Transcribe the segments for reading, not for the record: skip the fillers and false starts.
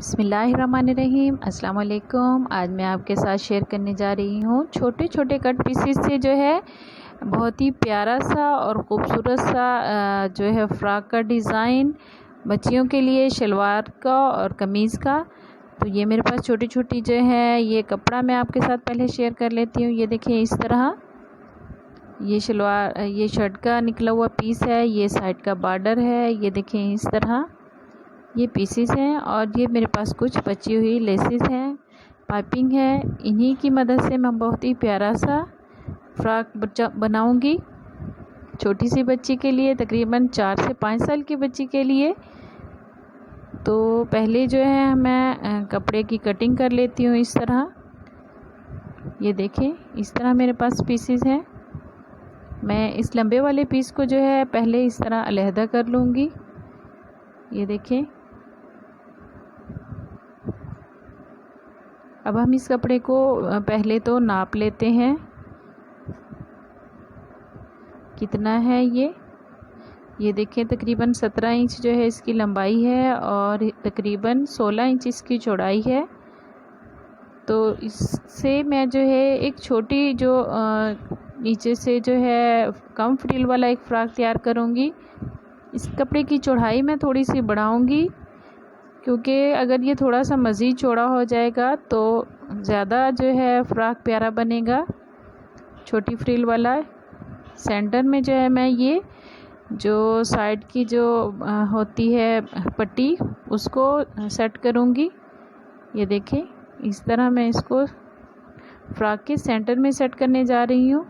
बिस्मिल्लाहिर्रहमानिर्रहीम। अस्सलाम वालेकुम। आज मैं आपके साथ शेयर करने जा रही हूँ छोटे छोटे कट पीसेस से जो है बहुत ही प्यारा सा और ख़ूबसूरत सा जो है फ़्रॉक का डिज़ाइन बच्चियों के लिए, शलवार का और कमीज़ का। तो ये मेरे पास छोटी छोटी जो है ये कपड़ा मैं आपके साथ पहले शेयर कर लेती हूँ। ये देखिए इस तरह ये शलवार, ये शर्ट का निकला हुआ पीस है, ये साइड का बॉर्डर है। ये देखें इस तरह ये पीसेस हैं और ये मेरे पास कुछ बची हुई लेसेस हैं, पाइपिंग है। इन्हीं की मदद से मैं बहुत ही प्यारा सा फ्रॉक बनाऊंगी छोटी सी बच्ची के लिए, तकरीबन 4 से 5 साल की बच्ची के लिए। तो पहले जो है मैं कपड़े की कटिंग कर लेती हूँ इस तरह। ये देखें इस तरह मेरे पास पीसेस हैं। मैं इस लंबे वाले पीस को जो है पहले इस तरह अलहदा कर लूँगी। ये देखें अब हम इस कपड़े को पहले तो नाप लेते हैं कितना है। ये देखें तकरीबन 17 इंच जो है इसकी लंबाई है और तकरीबन 16 इंच इसकी चौड़ाई है। तो इससे मैं जो है एक छोटी जो नीचे से जो है कम फ्रिल वाला एक फ़्रॉक तैयार करूँगी। इस कपड़े की चौड़ाई मैं थोड़ी सी बढ़ाऊँगी क्योंकि अगर ये थोड़ा सा मज़ीद चौड़ा हो जाएगा तो ज़्यादा जो है फ़्रॉक प्यारा बनेगा। छोटी फ्रिल वाला सेंटर में जो है मैं ये जो साइड की जो होती है पट्टी उसको सेट करूँगी। ये देखें इस तरह मैं इसको फ़्रॉक के सेंटर में सेट करने जा रही हूँ।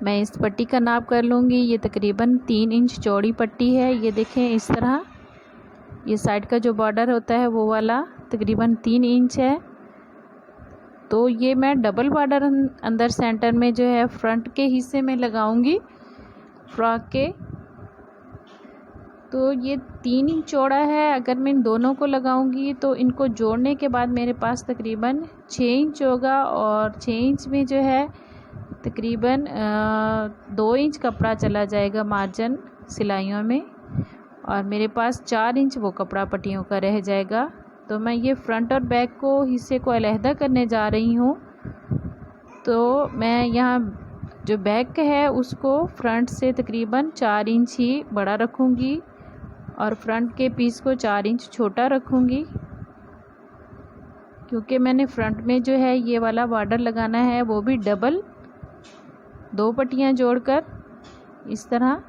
मैं इस पट्टी का नाप कर लूँगी। ये तकरीबन 3 इंच चौड़ी पट्टी है। ये देखें इस तरह ये साइड का जो बॉर्डर होता है वो वाला तकरीबन 3 इंच है। तो ये मैं डबल बॉर्डर अंदर सेंटर में जो है फ्रंट के हिस्से में लगाऊंगी फ्रॉक के। तो ये 3 इंच चौड़ा है। अगर मैं इन दोनों को लगाऊंगी तो इनको जोड़ने के बाद मेरे पास तकरीबन 6 इंच होगा और 6 इंच में जो है तकरीबन 2 इंच कपड़ा चला जाएगा मार्जिन सिलाइयों में और मेरे पास 4 इंच वो कपड़ा पट्टियों का रह जाएगा। तो मैं ये फ्रंट और बैक को हिस्से को अलहदा करने जा रही हूँ। तो मैं यहाँ जो बैक है उसको फ्रंट से तकरीबन 4 इंच ही बड़ा रखूँगी और फ्रंट के पीस को 4 इंच छोटा रखूँगी क्योंकि मैंने फ्रंट में जो है ये वाला बॉर्डर लगाना है वो भी डबल 2 पट्टियाँ जोड़कर इस तरह।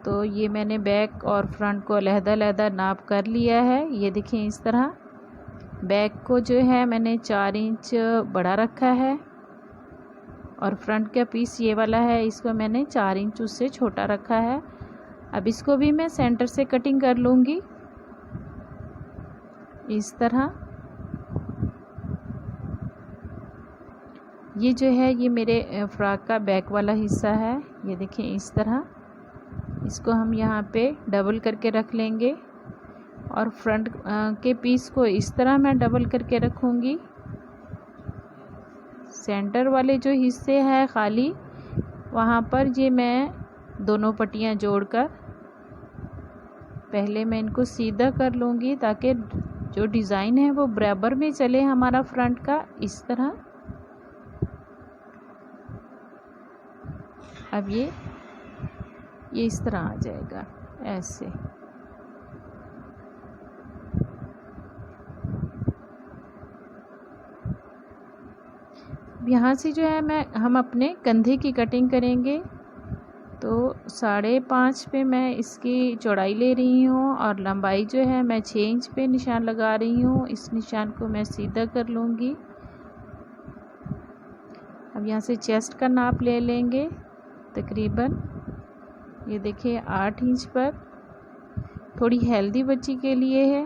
तो ये मैंने बैक और फ्रंट को अलहदा नाप कर लिया है। ये देखें इस तरह बैक को जो है मैंने 4 इंच बड़ा रखा है और फ्रंट का पीस ये वाला है इसको मैंने 4 इंच उससे छोटा रखा है। अब इसको भी मैं सेंटर से कटिंग कर लूँगी इस तरह। ये जो है ये मेरे फ्रॉक का बैक वाला हिस्सा है। ये देखें इस तरह इसको हम यहाँ पे डबल करके रख लेंगे और फ्रंट के पीस को इस तरह मैं डबल करके रखूँगी। सेंटर वाले जो हिस्से हैं खाली वहाँ पर ये मैं दोनों पट्टियाँ जोड़कर पहले मैं इनको सीधा कर लूँगी ताकि जो डिज़ाइन है वो बराबर में चले हमारा फ्रंट का इस तरह। अब ये इस तरह आ जाएगा ऐसे। यहाँ से जो है हम अपने कंधे की कटिंग करेंगे। तो 5.5 पे मैं इसकी चौड़ाई ले रही हूँ और लंबाई जो है मैं 6 इंच पे निशान लगा रही हूँ। इस निशान को मैं सीधा कर लूँगी। अब यहाँ से चेस्ट का नाप ले लेंगे तकरीबन ये देखिए 8 इंच पर। थोड़ी हेल्दी बच्ची के लिए है।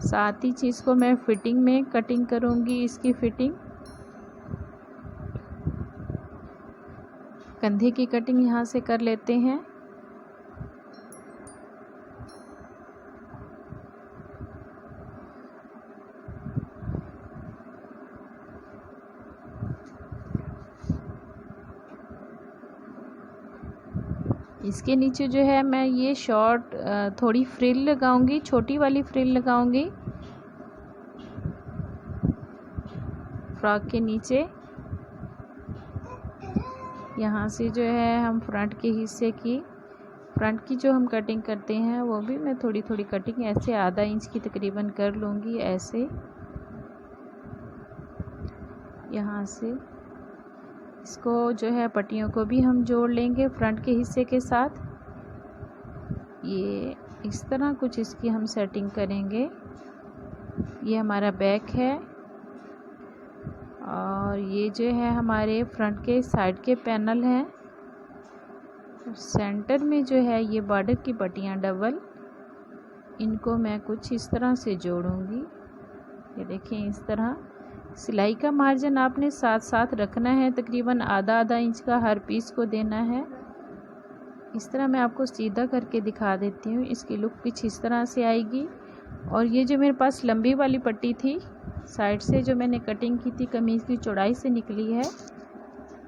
7 इंच इसको मैं फिटिंग में कटिंग करूँगी। इसकी फिटिंग कंधे की कटिंग यहाँ से कर लेते हैं। इसके नीचे जो है मैं ये शॉर्ट थोड़ी फ्रिल लगाऊंगी, छोटी वाली फ्रिल लगाऊंगी फ्रॉक के नीचे। यहाँ से जो है हम फ्रंट के हिस्से की जो हम कटिंग करते हैं वो भी मैं थोड़ी थोड़ी कटिंग ऐसे आधा इंच की तकरीबन कर लूँगी। ऐसे यहाँ से इसको जो है पट्टियों को भी हम जोड़ लेंगे फ्रंट के हिस्से के साथ। ये इस तरह कुछ इसकी हम सेटिंग करेंगे। ये हमारा बैक है और ये जो है हमारे फ्रंट के साइड के पैनल हैं। सेंटर में जो है ये बॉर्डर की पट्टियाँ डबल, इनको मैं कुछ इस तरह से जोड़ूंगी। ये देखें, इस तरह सिलाई का मार्जिन आपने साथ साथ रखना है, तकरीबन आधा आधा इंच का हर पीस को देना है। इस तरह मैं आपको सीधा करके दिखा देती हूँ। इसकी लुक कुछ इस तरह से आएगी। और ये जो मेरे पास लंबी वाली पट्टी थी साइड से जो मैंने कटिंग की थी कमीज़ की चौड़ाई से निकली है,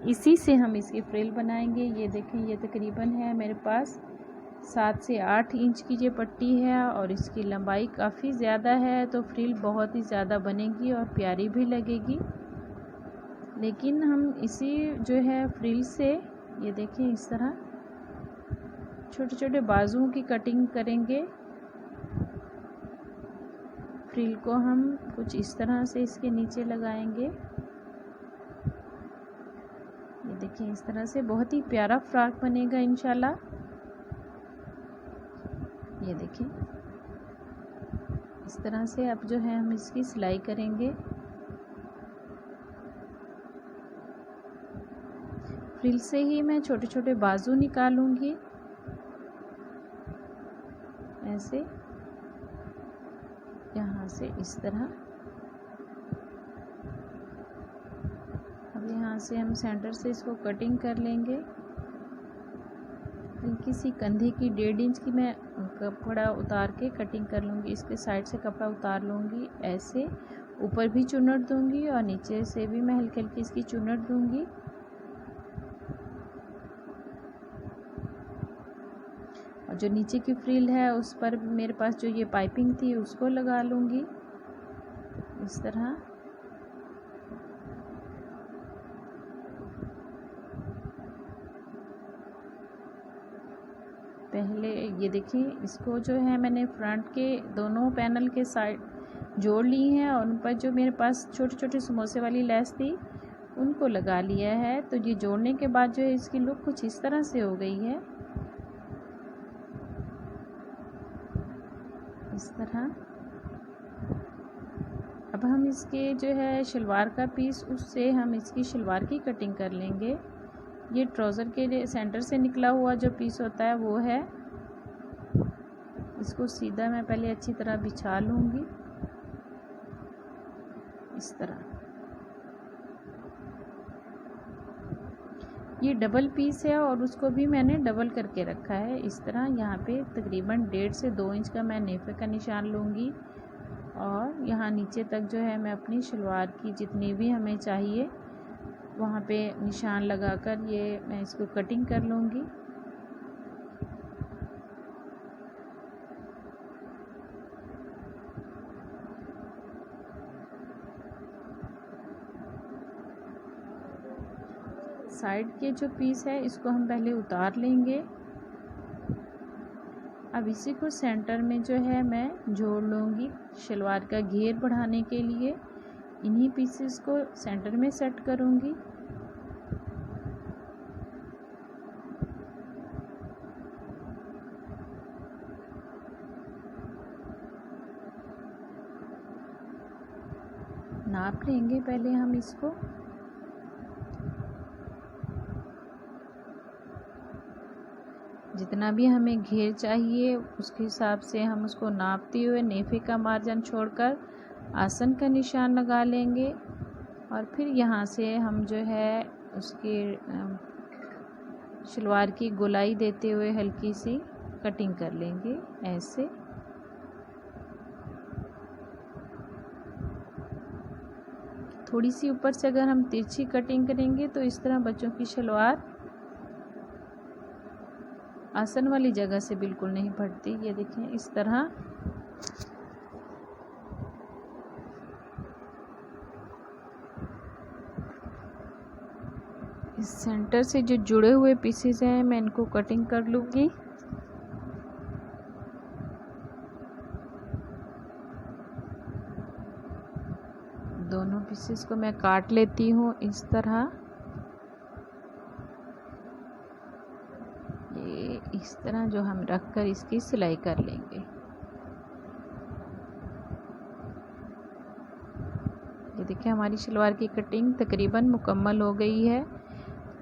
इसी से हम इसकी फ्रिल बनाएंगे। ये देखें, ये तकरीबन है मेरे पास 7 से 8 इंच की ये पट्टी है और इसकी लंबाई काफ़ी ज़्यादा है, तो फ्रिल बहुत ही ज़्यादा बनेगी और प्यारी भी लगेगी। लेकिन हम इसी जो है फ्रिल से ये देखें इस तरह छोटे छोटे बाजुओं की कटिंग करेंगे। फ्रिल को हम कुछ इस तरह से इसके नीचे लगाएंगे। ये देखिए, इस तरह से बहुत ही प्यारा फ्रॉक बनेगा इंशाल्लाह। ये देखिए, इस तरह से अब जो है हम इसकी सिलाई करेंगे। फ्रिल से ही मैं छोटे छोटे बाजू निकालूंगी ऐसे, यहाँ से इस तरह। अब यहाँ से हम सेंटर से इसको कटिंग कर लेंगे। हल्की सी कंधे की 1.5 इंच की मैं कपड़ा उतार के कटिंग कर लूँगी। इसके साइड से कपड़ा उतार लूँगी, ऐसे ऊपर भी चुन्नट दूँगी और नीचे से भी मैं हल्की हल्की इसकी चुन्नट दूँगी। और जो नीचे की फ्रिल है उस पर मेरे पास जो ये पाइपिंग थी उसको लगा लूँगी इस तरह। पहले ये देखिए, इसको जो है मैंने फ्रंट के दोनों पैनल के साइड जोड़ ली हैं और उन पर जो मेरे पास छोटे छोटे समोसे वाली लेस थी उनको लगा लिया है। तो ये जोड़ने के बाद जो है इसकी लुक कुछ इस तरह से हो गई है, इस तरह। अब हम इसके जो है शलवार का पीस, उससे हम इसकी शलवार की कटिंग कर लेंगे। ये ट्राउज़र के सेंटर से निकला हुआ जो पीस होता है वो है। इसको सीधा मैं पहले अच्छी तरह बिछा लूँगी इस तरह। ये डबल पीस है और उसको भी मैंने डबल करके रखा है इस तरह। यहाँ पे तकरीबन 1.5 से 2 इंच का मैं नेफे का निशान लूँगी और यहाँ नीचे तक जो है मैं अपनी शलवार की जितनी भी हमें चाहिए वहाँ पे निशान लगाकर ये मैं इसको कटिंग कर लूँगी। साइड के जो पीस है इसको हम पहले उतार लेंगे। अब इसी को सेंटर में जो है मैं जोड़ लूँगी शलवार का घेर बढ़ाने के लिए। इन्हीं पीसेस को सेंटर में सेट करूँगी। नाप लेंगे पहले हम इसको। जितना भी हमें घेर चाहिए उसके हिसाब से हम उसको नापते हुए नेफे का मार्जिन छोड़कर आसन का निशान लगा लेंगे और फिर यहाँ से हम जो है उसके शलवार की गोलाई देते हुए हल्की सी कटिंग कर लेंगे ऐसे। थोड़ी सी ऊपर से अगर हम तिरछी कटिंग करेंगे तो इस तरह बच्चों की शलवार आसन वाली जगह से बिल्कुल नहीं फटती। ये देखें इस तरह इस सेंटर से जो जुड़े हुए पीसेस हैं मैं इनको कटिंग कर लूँगी। दोनों पीसेस को मैं काट लेती हूँ इस तरह। ये इस तरह जो हम रख कर इसकी सिलाई कर लेंगे। ये देखिए हमारी शलवार की कटिंग तकरीबन मुकम्मल हो गई है।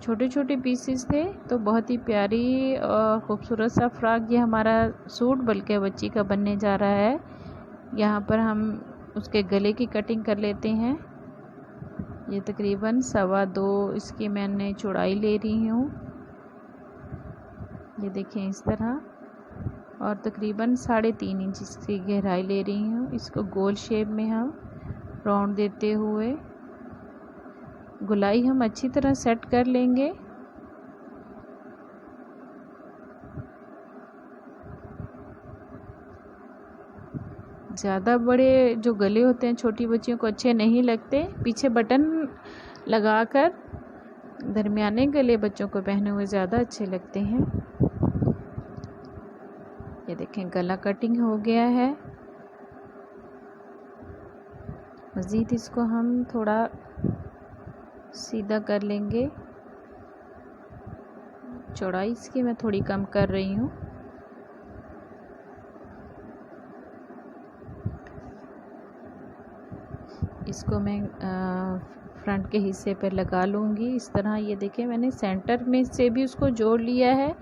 छोटे छोटे पीसेस थे तो बहुत ही प्यारी और ख़ूबसूरत सा फ्रॉक ये हमारा सूट बल्कि बच्ची का बनने जा रहा है। यहाँ पर हम उसके गले की कटिंग कर लेते हैं। ये तकरीबन 2.25 इसकी मैंने चौड़ाई ले रही हूँ। ये देखें इस तरह और तकरीबन 3.5 इंच इसकी गहराई ले रही हूँ। इसको गोल शेप में हम राउंड देते हुए गोलाई हम अच्छी तरह सेट कर लेंगे। ज़्यादा बड़े जो गले होते हैं छोटी बच्चियों को अच्छे नहीं लगते। पीछे बटन लगाकर दरमियाने गले बच्चों को पहने हुए ज़्यादा अच्छे लगते हैं। ये देखें गला कटिंग हो गया है। मज़ीद इसको हम थोड़ा सीधा कर लेंगे। चौड़ाई इसकी मैं थोड़ी कम कर रही हूँ। इसको मैं फ्रंट के हिस्से पर लगा लूँगी इस तरह। ये देखें मैंने सेंटर में से भी उसको जोड़ लिया है,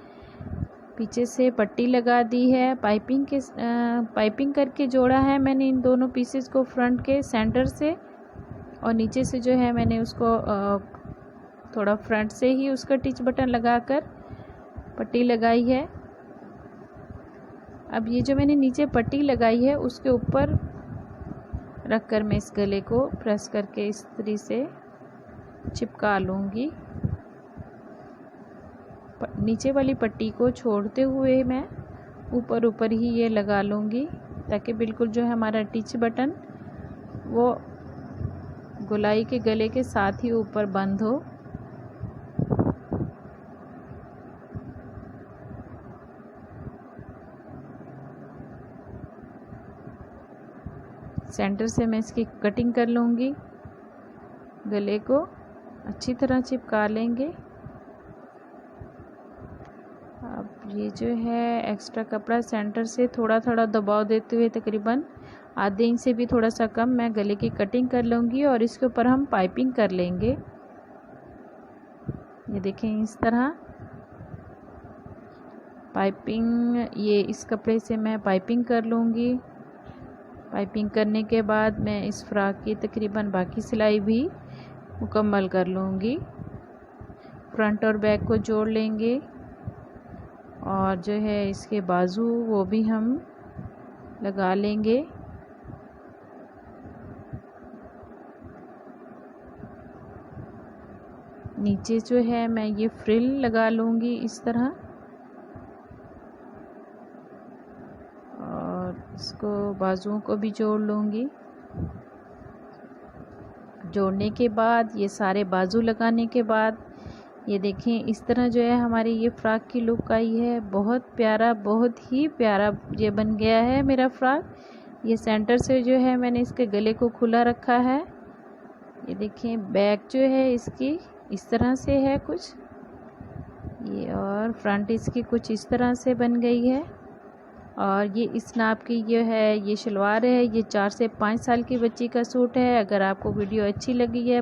पीछे से पट्टी लगा दी है, पाइपिंग करके जोड़ा है मैंने इन दोनों पीसेस को फ्रंट के सेंटर से। और नीचे से जो है मैंने उसको थोड़ा फ्रंट से ही उसका टिच बटन लगाकर पट्टी लगाई है। अब ये जो मैंने नीचे पट्टी लगाई है उसके ऊपर रखकर मैं इस गले को प्रेस करके इस तरीके से चिपका लूँगी। नीचे वाली पट्टी को छोड़ते हुए मैं ऊपर ही ये लगा लूँगी ताकि बिल्कुल जो है हमारा टिच बटन वो गोलाई के गले के साथ ही ऊपर बंद हो। सेंटर से मैं इसकी कटिंग कर लूँगी। गले को अच्छी तरह चिपका लेंगे। अब ये जो है एक्स्ट्रा कपड़ा सेंटर से थोड़ा थोड़ा दबाव देते हुए तकरीबन आधे इंच से भी थोड़ा सा कम मैं गले की कटिंग कर लूँगी और इसके ऊपर हम पाइपिंग कर लेंगे। ये देखें इस तरह पाइपिंग, ये इस कपड़े से मैं पाइपिंग कर लूँगी। पाइपिंग करने के बाद मैं इस फ्रॉक की तकरीबन बाकी सिलाई भी मुकम्मल कर लूँगी। फ्रंट और बैक को जोड़ लेंगे और जो है इसके बाजू वो भी हम लगा लेंगे। नीचे जो है मैं ये फ्रिल लगा लूँगी इस तरह और इसको बाजुओं को भी जोड़ लूँगी। जोड़ने के बाद ये सारे बाजू लगाने के बाद ये देखें इस तरह जो है हमारी ये फ्रॉक की लुक आई है। बहुत प्यारा, बहुत ही प्यारा ये बन गया है मेरा फ्रॉक। ये सेंटर से जो है मैंने इसके गले को खुला रखा है। ये देखें बैक जो है इसकी इस तरह से है कुछ ये, और फ्रंट इसकी कुछ इस तरह से बन गई है। और ये इस नाप की ये है, ये शलवार है। ये 4 से 5 साल की बच्ची का सूट है। अगर आपको वीडियो अच्छी लगी है